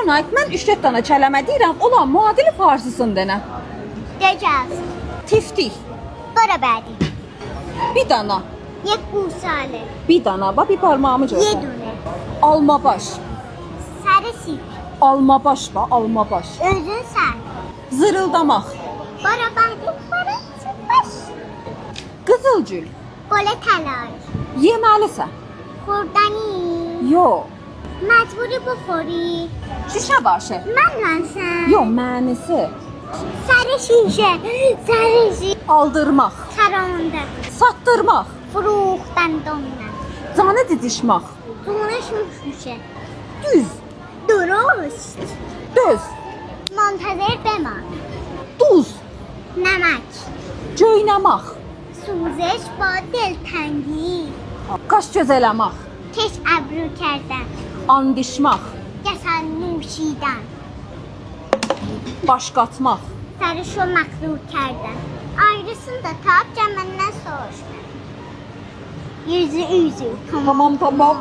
Arnayt, mən 3-4 dana kələmə deyirəm, olan müadili farsısın denə. دجاج Tiftik, برو بعدی bir dana, یک گوساله bir dana, bax bir parmağımı یه görsən. دونه Alma baş, سر سیب alma baş bax, alma baş. özün سر Zırıldamaq, برو بعدی برو باش qızılgül, گل طلایی yeməlisən. خوردنی Yox, مجبوری بخوری şişə başı. من لنسم Yox, mənisi. سر شیشه سر شیشه Aldırmaq, خرانده satdırmaq, فروختن دنیا canı didişmək, دونش میشه düz, درست döz, منتظر بمان duz, نمک göynəmək, سوزش با دلتنگی qaş göz eləmək, کش ابرو کردن andişmək, گسل نوشیدن baş qatmaq. سرشو مخلوط کردن ayrısını da tap cəməndən soruşma yüzü üzü Tamam, tamam.